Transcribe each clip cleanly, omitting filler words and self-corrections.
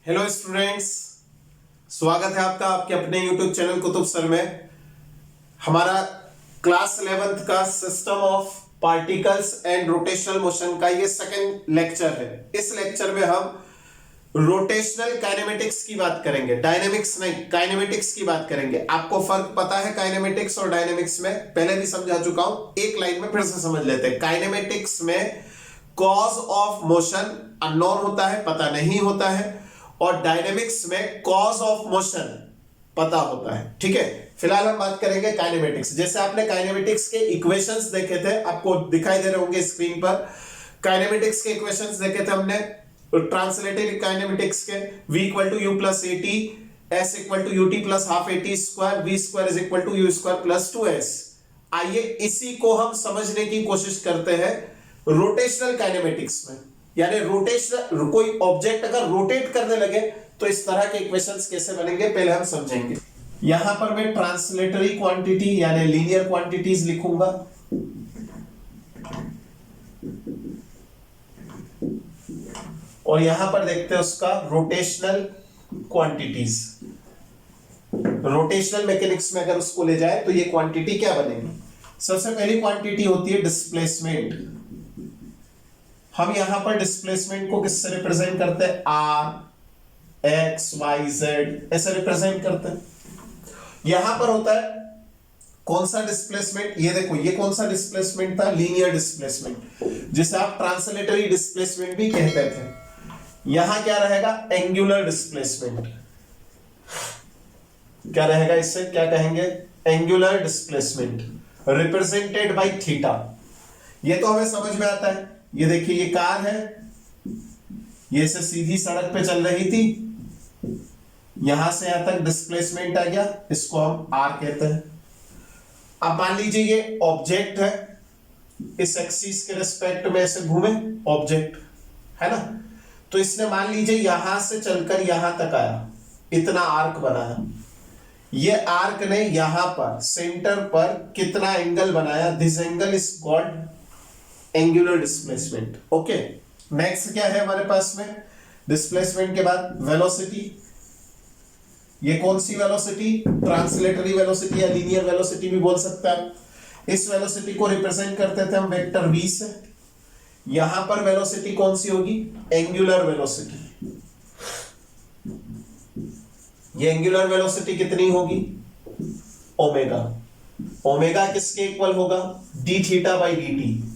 Hello students, स्वागत है आपका आपके अपने यूट्यूब चैनल कुतुब सर में। हमारा क्लास 11th का system of particles and rotational motion का ये सेकंड लेक्चर है। इस लेक्चर में हम रोटेशनल काइनेमेटिक्स की बात करेंगे, डायनेमिक्स नहीं, काइनेमेटिक्स की बात करेंगे। आपको फर्क पता है काइनेमेटिक्स और डायनेमिक्स में, पहले भी समझा चुका हूं, एक लाइन में फिर से समझ लेते हैं। काइनेमेटिक्स में कॉज ऑफ मोशन अननोन होता है, पता नहीं होता है, और डायनेमिक्स में कॉज ऑफ मोशन पता होता है। ठीक है, फिलहाल हम बात करेंगे काइनेमेटिक्स। जैसे आपने काइनेमेटिक्स के इक्वेशंस देखे थे, आपको दिखाई दे रहे होंगे स्क्रीन पर। काइनेमेटिक्स के इक्वेशंस देखे थे हमने ट्रांसलेटेड काइनेमेटिक्स के। v equal to u plus a t, s equal to u t plus half a t square, v square is equal to u square plus 2s। आइए इसी को हम समझने की कोशिश करते हैं रोटेशनल काइनेमेटिक्स में। यानी रोटेशनल, कोई ऑब्जेक्ट अगर रोटेट करने लगे तो इस तरह के इक्वेशंस कैसे बनेंगे पहले हम समझेंगे। यहां पर मैं ट्रांसलेटरी क्वांटिटी यानी लीनियर क्वांटिटीज लिखूंगा, और यहां पर देखते हैं उसका रोटेशनल क्वांटिटीज। रोटेशनल मैकेनिक्स में अगर उसको ले जाए तो ये क्वांटिटी क्या बनेगी। सबसे पहली क्वांटिटी होती है डिस्प्लेसमेंट। हम यहां पर डिस्प्लेसमेंट को किससे रिप्रेजेंट करते हैं, आर एक्स वाई जेड ऐसे रिप्रेजेंट करते हैं। यहां पर होता है कौन सा डिस्प्लेसमेंट, ये देखो, ये कौन सा डिस्प्लेसमेंट था, लीनियर डिस्प्लेसमेंट, जिसे आप ट्रांसलेटरी डिस्प्लेसमेंट भी कहते थे। यहां क्या रहेगा, एंगुलर डिस्प्लेसमेंट। क्या रहेगा, इससे क्या कहेंगे, angular displacement represented by theta. ये तो हमें समझ में आता है। ये देखिए, ये कार है, ये से सीधी सड़क पे चल रही थी, यहां से यहां तक डिस्प्लेसमेंट आ गया, इसको हम आर कहते हैं। अब मान लीजिए ये ऑब्जेक्ट है, इस एक्सिस के रिस्पेक्ट में ऐसे घूमे ऑब्जेक्ट, है ना। तो इसने मान लीजिए यहां से चलकर यहां तक आया, इतना आर्क बनाया। ये आर्क ने यहां पर सेंटर पर कितना एंगल बनाया, this angle is called angular displacement. Okay, next क्या है हमारे पास में, डिस्प्लेसमेंट के बाद वेलोसिटी। ये कौन सी वेलोसिटी, ट्रांसलेटरी वेलोसिटी या लीनियर वेलोसिटी भी बोल सकते हैं। इस वेलोसिटी को रिप्रेजेंट करते थे हम वेक्टर v से। यहां पर वेलोसिटी कौन सी होगी, एंगुलर वेलोसिटी। ये एंगुलर वेलोसिटी कितनी होगी, ओमेगा। ओमेगा किसके इक्वल होगा, D theta by d T.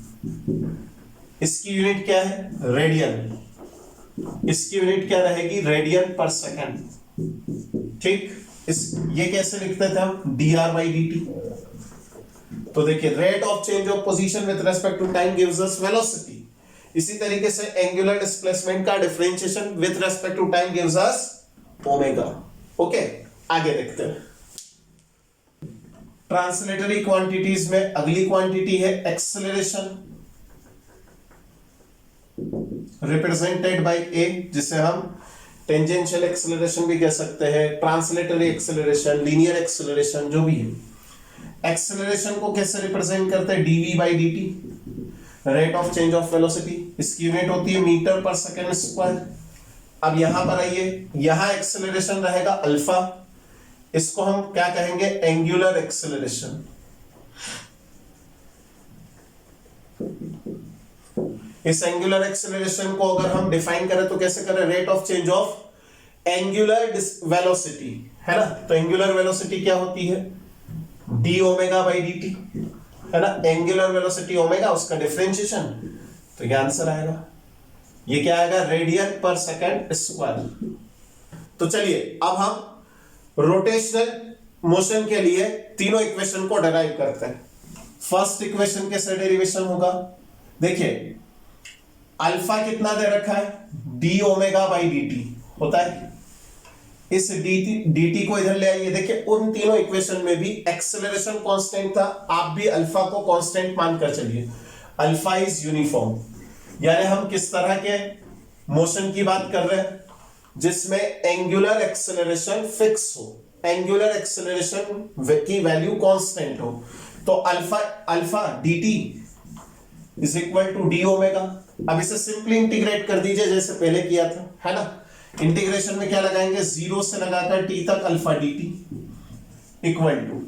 इसकी यूनिट क्या है, रेडियन। इसकी यूनिट क्या रहेगी, रेडियन पर सेकंड। ठीक, ये कैसे लिखते थे हम, d r by d t. तो देखिए, rate of change of position with respect to time gives us velocity. इसी तरीके से एंगुलर डिस्प्लेसमेंट का differentiation with respect to time gives us omega. Okay, आगे देखते हैं। ट्रांसलेटरी क्वांटिटीज में अगली क्वांटिटी है एक्सेलरेशन, रिप्रेजेंटेड बाय ए, जिसे हम टेंजेंशियल एक्सेलरेशन भी कह सकते हैं, ट्रांसलेटरी एक्सेलरेशन, लीनियर एक्सेलरेशन, जो भी है। एक्सेलरेशन को कैसे रिप्रेजेंट करते हैं, dv by d t, rate of change of velocity. इसकी यूनिट होती है मीटर पर सेकेंड स्क्वायर। अब यहां पर आइए, यहां एक्सेलरेशन रहेगा अल्फा, इसको हम क्या कहेंगे, एंगुलर एक्सेलरेशन। इस एंगुलर एक्सेलरेशन को अगर हम डिफाइन करें तो कैसे करें, rate of change of angular velocity, है ना। तो एंगुलर वेलोसिटी क्या होती है, d omega by d T, है ना। एंगुलर वेलोसिटी ओमेगा, उसका डिफरेंशिएशन, तो ये आंसर आएगा। ये क्या आएगा, रेडियन पर सेकंड स्क्वायर। तो चलिए अब हम रोटेशनल मोशन के लिए तीनों इक्वेशन को डिराइव करते हैं। फर्स्ट इक्वेशन कैसे डेरिवेशन होगा, देखिए अल्फा कितना दे रखा है, d omega by d T होता है। इस डी टी को इधर ले आइए, देखिए उन तीनों इक्वेशन में भी एक्सेलरेशन कांस्टेंट था, आप भी अल्फा को कांस्टेंट मानकर चलिए। अल्फा इज यूनिफॉर्म, यानी हम किस तरह के मोशन की बात कर रहे हैं, जिसमें एंगुलर एक्सेलरेशन फिक्स हो, एंगुलर एक्सेलरेशन की वैल्यू कांस्टेंट हो। तो alpha d t is equal to d omega. अब इसे सिंपली इंटीग्रेट कर दीजिए जैसे पहले किया था, है ना। इंटीग्रेशन में क्या लगाएंगे, 0 से लगाकर t तक अल्फा dt इक्वल टू,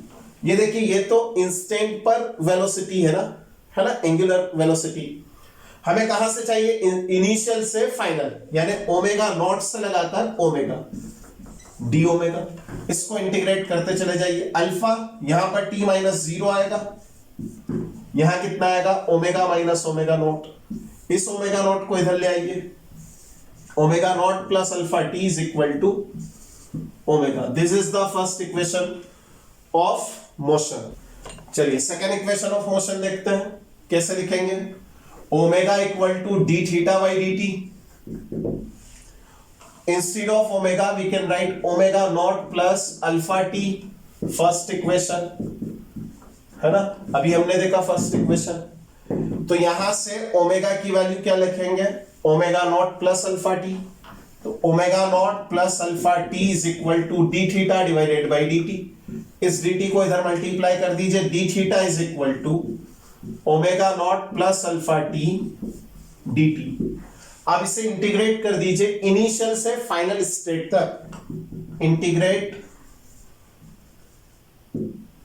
ये देखिए ये तो इंस्टेंट पर वेलोसिटी है ना, एंगुलर वेलोसिटी। हमें कहां से चाहिए, इनिशियल से फाइनल, यानी ओमेगा नॉट से लगाकर ओमेगा डी ओमेगा। इसको इंटीग्रेट करते चले जाइए, अल्फा यहां पर t माइनस 0 आएगा, यहां कितना आएगा, ओमेगा माइनस ओमेगा नॉट। इस ओमेगा नॉट को इधर ले आइए, omega naught plus alpha t is equal to omega. This is the first equation of motion. चलिए सेकेंड इक्वेशन ऑफ मोशन देखते हैं, कैसे लिखेंगे, omega equal to d theta by d t. Instead of omega we can write omega naught plus alpha t, first equation है ना, अभी हमने देखा फर्स्ट इक्वेशन। तो यहां से ओमेगा की वैल्यू क्या लिखेंगे, omega naught plus alpha t, तो omega naught plus alpha t is equal to d theta divided by d t. इस डी टी को इधर मल्टीप्लाई कर दीजिए, d theta is equal to omega naught plus alpha t d t. अब इसे integrate कर दीजिए इनिशियल से फाइनल स्टेट तक, integrate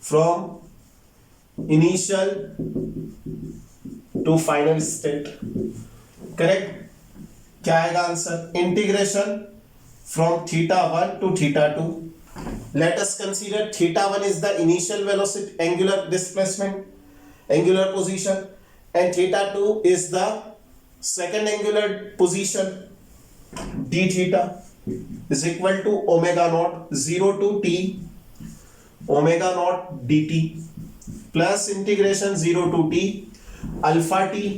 from initial to final state, correct. क्या आएगा answer, integration from theta 1 to theta 2। Let us consider theta 1 is the initial velocity, angular displacement, angular position, and theta 2 is the second angular position. d theta is equal to omega naught 0 to t omega naught dt plus integration 0 to t alpha t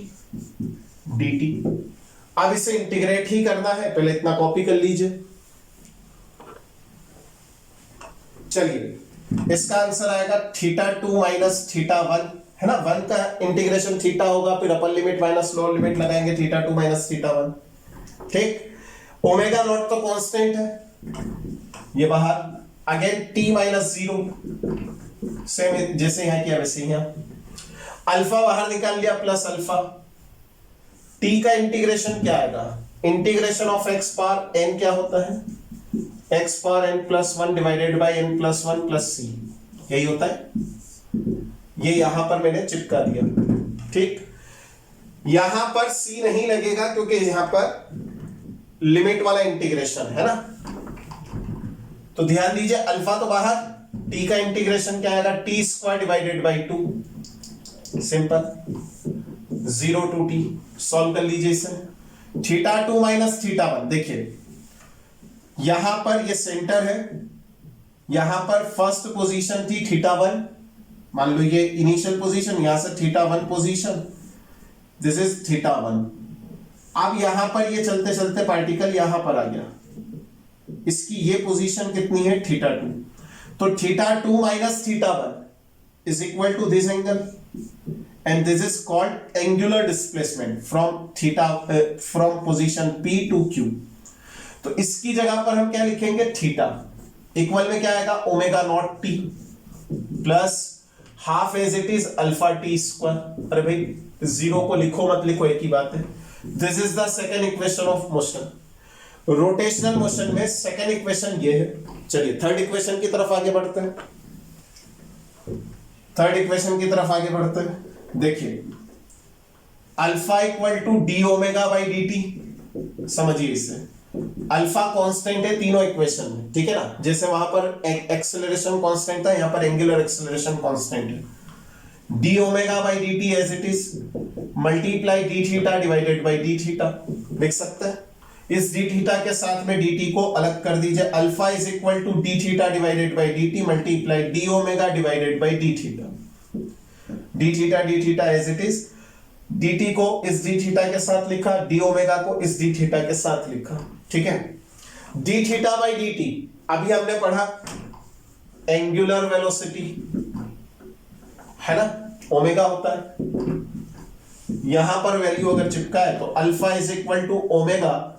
dt। अब इसे integrate ही करना है, पहले इतना copy कर लीजिए। चलिए इसका आंसर आएगा थीटा 2 माइनस थीटा 1 है ना, 1 का इंटीग्रेशन थीटा होगा, फिर upper limit minus lower limit लगाएंगे, थीटा 2 माइनस थीटा 1, ठीक। ओमेगा नॉट तो कांस्टेंट है, ये बाहर, अगेन t माइनस 0, सेम जैसे यहां किया वैसे ही यहां। अल्फा बाहर निकाल लिया प्लस अल्फा, t का इंटीग्रेशन क्या आएगा, integration of x power n क्या होता है, x power n plus 1 divided by n plus 1 plus c, यही होता है। ये यहां पर मैंने चिपका दिया, ठीक। यहां पर c नहीं लगेगा क्योंकि यहां पर लिमिट वाला इंटीग्रेशन है ना, तो ध्यान दीजिए अल्फा तो बाहर, t का इंटीग्रेशन क्या आएगा, t square divided by 2, simple, 0 to t। Solve कर लीजिए इसे, थीटा 2 माइनस थीटा 1, देखिए यहां पर ये सेंटर है, यहां पर फर्स्ट पोजीशन थी थीटा 1, मान लो ये इनिशियल पोजीशन, यहां से theta 1 position, this is theta 1। अब यहां पर ये चलते चलते पार्टिकल यहां पर आ गया, इसकी ये पोजीशन कितनी है, थीटा 2, तो theta 2 minus theta 1 is equal to this angle, and this is called angular displacement from theta, from position P to Q। तो इसकी जगह पर हम क्या लिखेंगे, थीटा इक्वल में क्या आएगा, omega naught t plus half as it is alpha t square. अरे भाई 0 को लिखो मत लिखो, एक ही बात है। This is the second equation of motion. Rotational motion में सेकेंड इक्वेशन ये है। चलिए थर्ड इक्वेशन की तरफ आगे बढ़ते हैं, थर्ड इक्वेशन की तरफ आगे बढ़ते हैं। देखिए alpha equal to d omega by d t, समझिए इसे, अल्फा कांस्टेंट है तीनों इक्वेशन में, ठीक है ना, जैसे वहां पर एक्सेलरेशन कांस्टेंट था, यहां पर एंगुलर एक्सेलरेशन कांस्टेंट है। D omega by d t as it is multiply d theta divided by d theta, लिख सकते हैं। इस डी थीटा के साथ में डी टी को अलग कर दीजिए, alpha is equal to d theta divided by d t multiply d omega divided by d theta, d theta as it is, d t को इस डी थीटा के साथ लिखा, डी ओमेगा को इस डी थीटा के साथ लिखा, ठीक है। D theta by d T, अभी हमने पढ़ा एंगुलर वेलोसिटी है ना, ओमेगा होता है, यहां पर वैल्यू अगर चिपका है तो alpha is equal to omega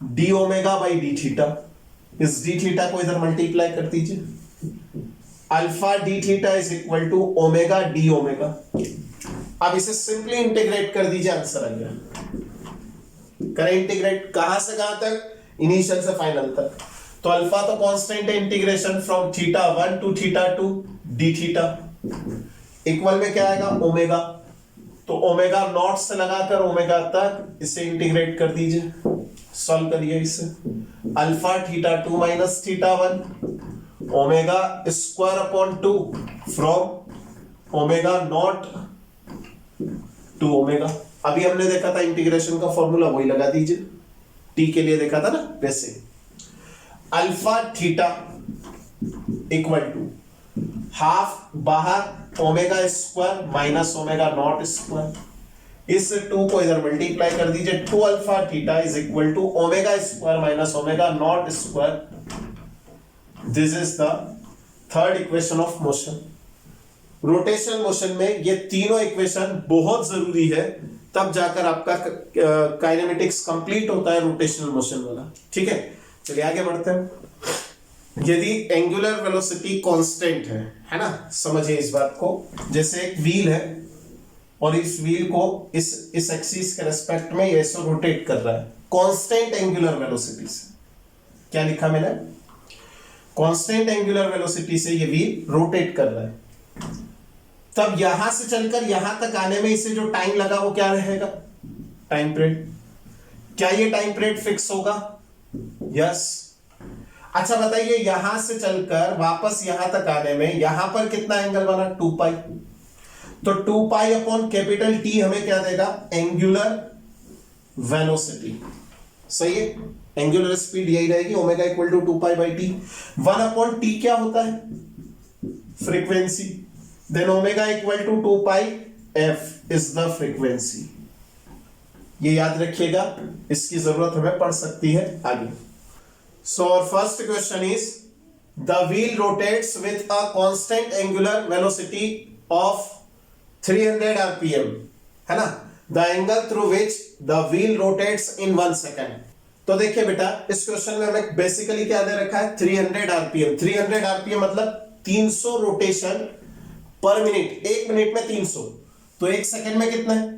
d omega by d theta, इस डी थीटा को इधर मल्टीप्लाई कर दीजिए, alpha d theta is equal to omega d omega. अब इसे सिंपली इंटीग्रेट कर दीजिए, आंसर आ गया। करें इंटीग्रेट, कहां से कहां तक, इनिशियल से फाइनल तक। तो अल्फा तो कांस्टेंट है, integration from theta 1 to theta 2 d theta equal में क्या आएगा ओमेगा, तो ओमेगा नॉट से लगाकर ओमेगा तक इसे इंटीग्रेट कर दीजिए, सॉल्व करिए इसे। Alpha theta 2 minus theta 1 omega square upon 2 from omega naught to omega. अभी हमने देखा था इंटीग्रेशन का फॉर्मूला, वही लगा दीजिए, टी के लिए देखा था ना वैसे। Alpha theta equal to half बाहर omega square minus omega naught square, इस 2 को इधर मल्टीप्लाई कर दीजिए, 2 alpha theta is equal to omega square minus omega naught square. This is the third equation of motion. Rotational motion में ये तीनों equation बहुत जरूरी है, तब जाकर आपका काइनेमेटिक्स कंप्लीट होता है रोटेशनल मोशन वाला। ठीक है, चलिए आगे बढ़ते हैं। यदि एंगुलर वेलोसिटी कांस्टेंट है ना, समझिए इस बात को। जैसे एक व्हील है और इस व्हील को इस एक्सिस के रेस्पेक्ट में ऐसे रोटेट कर रहा है कांस्टेंट एंगुलर वेलोसिटी से। क्या लिखा मैंने? कांस्टेंट एंगुलर वेलोसिटी से ये व्हील रोटेट कर रहा है। तब यहां से चलकर यहां तक आने में इसे जो टाइम लगा वो क्या रहेगा? Time period. क्या ये टाइम पीरियड फिक्स होगा? यस। अच्छा बताइए, यहां से चलकर वापस यहां तक आने में यहां पर कितना एंगल बना? 2 पाई। तो 2 पाई अपॉन कैपिटल टी हमें क्या देगा? Angular velocity. सही है, एंगुलर स्पीड यही रहेगी, omega equal to 2 pi by t. 1 upon t क्या होता है? Frequency. Then omega equal to 2 pi f is the frequency. ये याद रखिएगा, इसकी जरूरत हमें पड़ सकती है आगे। सो our first question is the wheel rotates with a constant angular velocity of 300 rpm, है ना? The angle through which the wheel rotates in 1 second. तो देखिए बेटा, इस क्वेश्चन में हमें बेसिकली क्या दे रखा है? 300 rpm। 300 rpm मतलब 300 रोटेशन पर मिनट। 1 मिनट में 300, तो 1 सेकंड में कितना है?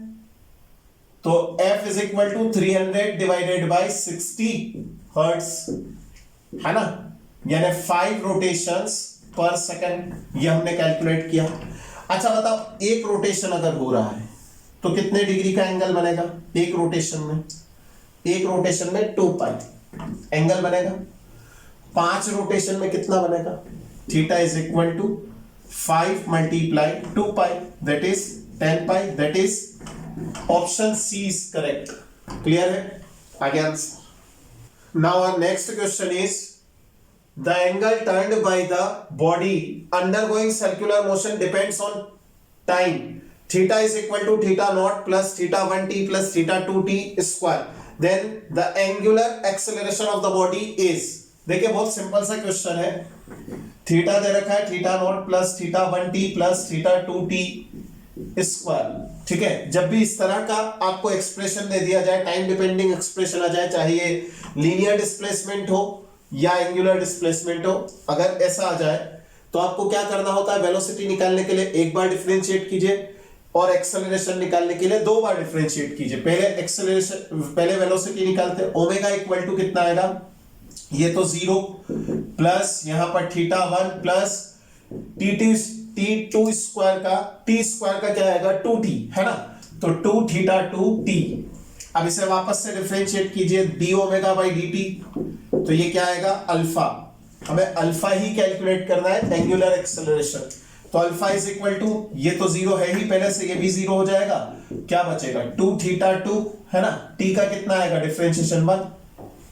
तो F is equal to 300 divided by 60 hertz, है ना? यानी 5 रोटेशंस पर सेकंड। ये हमने कैलकुलेट किया। अच्छा बताओ, एक रोटेशन अगर हो रहा है तो कितने डिग्री का एंगल बनेगा एक रोटेशन में? एक रोटेशन में 2 पाई एंगल बनेगा। 5 रोटेशन में कितना बनेगा? Theta is equal to 5 multiply 2 pi, that is 10 pi. That is option C is correct. Clear है? आगे answer. Now our next question is the angle turned by the body undergoing circular motion depends on time. Theta is equal to theta naught plus theta 1t plus theta 2t square. Then the angular acceleration of the body is, देखिए बहुत simple सा question है। Theta दे रखा है theta naught plus theta 1t plus theta 2t square. ठीक है, जब भी इस तरह का आपको एक्सप्रेशन दे दिया जाए, टाइम डिपेंडिंग एक्सप्रेशन आ जाए, चाहे ये लीनियर डिस्प्लेसमेंट हो या एंगुलर डिस्प्लेसमेंट हो, अगर ऐसा आ जाए तो आपको क्या करना होता है? वेलोसिटी निकालने के लिए एक बार डिफरेंशिएट कीजिए और एक्सेलरेशन निकालने के लिए 2 बार डिफरेंशिएट कीजिए। पहले वेलोसिटी निकालते हैं, ओमेगा इक्वल टू कितना आएगा? ये तो 0 प्लस यहां पर थीटा 1 प्लस t2 स्क्वायर का t स्क्वायर का क्या आएगा? 2t, है ना? तो 2 थीटा 2t। अब इसे वापस से डिफरेंशिएट कीजिए d ओमेगा बाई dt, तो ये क्या आएगा? अल्फा। हमें अल्फा ही कैलकुलेट करना है, एंगुलर एक्सेलरेशन। तो अल्फा इज इक्वल टू, ये तो 0 है ही पहले से, ये भी 0 हो जाएगा। क्या बचेगा? 2 थीटा 2, है ना? t का कितना आएगा? डिफरेंशिएशन 1।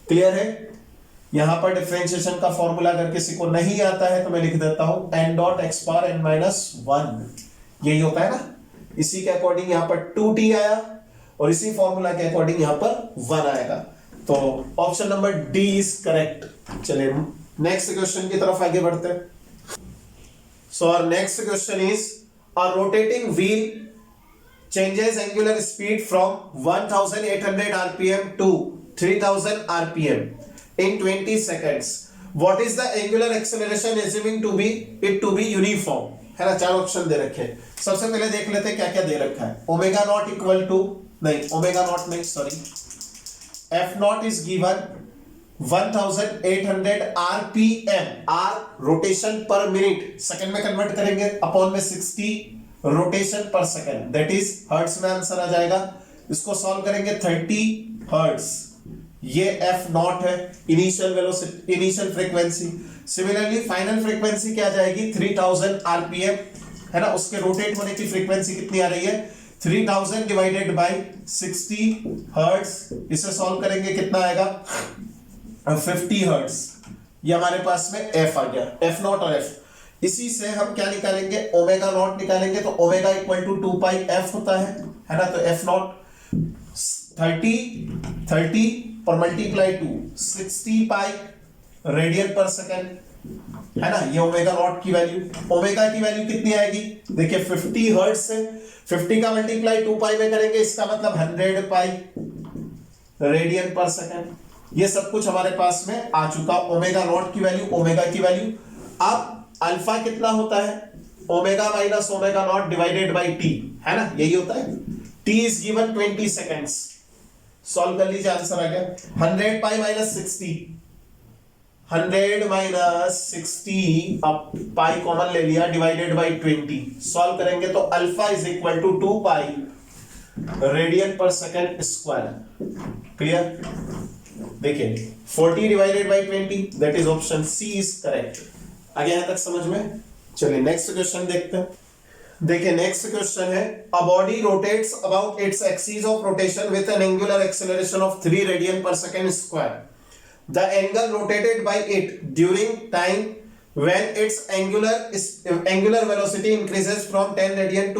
क्लियर है? यहां पर डिफरेंशिएशन का फॉर्मूला अगर किसी को नहीं आता है तो मैं लिख देता हूं n dot x power n minus 1। यही होता है ना? इसी के अकॉर्डिंग यहां पर 2t आया और इसी फॉर्मूला के अकॉर्डिंग यहां पर 1 आएगा। तो option number D is correct. चलिए नेक्स्ट क्वेश्चन की तरफ आगे बढ़ते हैं। So our next question is a rotating wheel changes angular speed from 1800 rpm to 3000 rpm in 20 seconds. What is the angular acceleration assuming to be it to be uniform? है ना? 4 option दे रखे हैं। सबसे पहले देख लेते हैं क्या क्या दे रखा है। ओमेगा नॉट इक्वल टू, नहीं ओमेगा नॉट नहीं, sorry, f naught is given 1800 RPM, r rotation per minute, second में कन्वर्ट करेंगे, अपॉन में 60 rotation per second, that is hertz में आंसर आ जाएगा। इसको सॉल्व करेंगे 30 हर्ट्ज, ये एफ नॉट है, initial velocity, initial frequency. Similarly final frequency क्या जाएगी 3000 आरपीएम, है ना, उसके रोटेट होने की फ्रीक्वेंसी कितनी आ रही है 3000 डिवाइडेड बाय 60 हर्ट्ज। इसे सॉल्व करेंगे कितना आएगा 50 हर्ट्ज। ये हमारे पास में एफ आ गया, एफ नॉट और एफ। इसी से हम क्या निकालेंगे ओमेगा नॉट निकालेंगे, तो omega equal to 2 pi f होता है ना, तो एफ नॉट 30 और multiply 2 60 pi radian per second, है ना। ये ओमेगा नॉट की वैल्यू, ओमेगा की वैल्यू कितनी आएगी देखिए 50 हर्ट्ज से 50 का मल्टीप्लाई 2 पाई में करेंगे, इसका मतलब 100 पाई रेडियन पर सेकेंड। ये सब कुछ हमारे पास में आ चुका, ओमेगा नॉट की वैल्यू, ओमेगा की वैल्यू। अब अल्फा कितना होता है omega minus omega not divided by T, है ना, यही होता है। T is given 20 seconds, solve कर लीजिए, आंसर आ गया 100 पाई माइनस 60, 100 माइनस 60, अब पाई कॉमन ले लिया, डिवाइडेड बाई 20, सॉल्व करेंगे तो alpha is equal to 2 pi radian per second square. Clear, देखिए 40 divided by 20, that is option C is correct. आगे यहां तक समझ में। चलिए नेक्स्ट क्वेश्चन देखते हैं। देखिए नेक्स्ट क्वेश्चन है, a body rotates about its axis of rotation with an angular acceleration of 3 radian per second square. The angle rotated by it during time when its angular velocity increases from 10 radian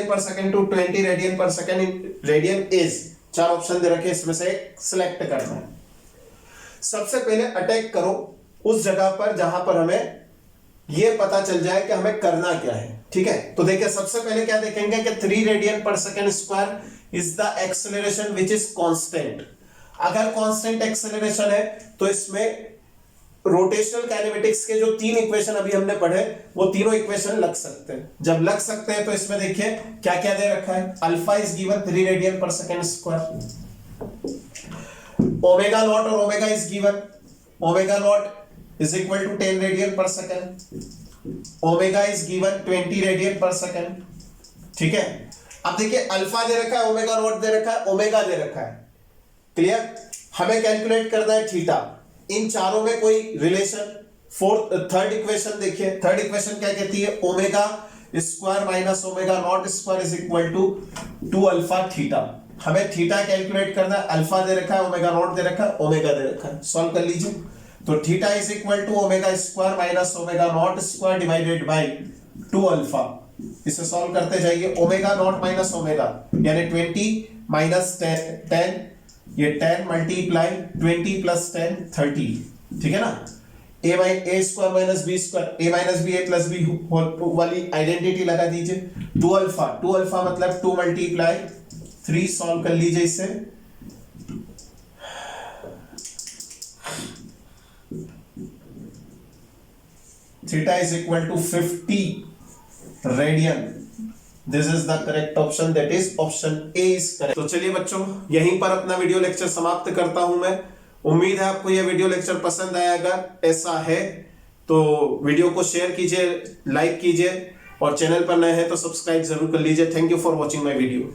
per second to 20 radian per second radian is, चार option दे रखे, इसमें से select करना है। सबसे पहले attack करो उस जगह पर जहां पर हमें यह पता चल जाए कि हमें करना क्या है, ठीक है। तो देखिए सबसे पहले क्या देखेंगे कि 3 radian per second square is the acceleration which is constant. अगर कांस्टेंट एक्सेलरेशन है तो इसमें रोटेशनल काइनेमेटिक्स के जो 3 इक्वेशन अभी हमने पढ़े वो तीनों इक्वेशन लग सकते हैं। जब लग सकते हैं तो इसमें देखिए क्या क्या दे रखा है, alpha is given 3 radian per second square, omega naught और omega is given, omega naught is equal to 10 radian per second, omega is given 20 radian per second, ठीक है। अब देखिए अल्फा दे रखा है, ओमेगा नॉट दे रखा है, ओमेगा दे रखा है, क्लियर। हमें कैलकुलेट करना है थीटा। इन चारों में कोई रिलेशन, थर्ड इक्वेशन देखिए, थर्ड इक्वेशन क्या कहती है, omega square minus omega naught square is equal to 2 alpha theta. हमें थीटा कैलकुलेट करना है, अल्फा दे रखा है, ओमेगा नॉट दे रखा है, ओमेगा दे रखा है, सॉल्व कर लीजिए। तो theta is equal to omega square minus omega naught square divided by 2 alpha. इसे सॉल्व करते जाइए, ओमेगा नॉट माइनस ओमेगा यानी 20 माइनस 10, ये 10 मल्टीप्लाई 20 प्लस 10 30, ठीक है ना। ए स्क्वायर माइनस बी स्क्वायर, ए माइनस बी ए प्लस बी वाली आइडेंटिटी लगा दीजिए। 2 अल्फा मतलब 2 मल्टीप्लाई 3, सॉल्व कर लीजिए इसे। Theta is equal to 50 radian, this is the correct option, that is option A is correct. तो चलिए बच्चों यहीं पर अपना वीडियो लेक्चर समाप्त करता हूं मैं। उम्मीद है आपको यह वीडियो लेक्चर पसंद आया, अगर ऐसा है तो वीडियो को शेयर कीजिए, लाइक कीजिए और चैनल पर नए हैं तो सब्सक्राइब जरूर कर लीजिए। Thank you for watching my video.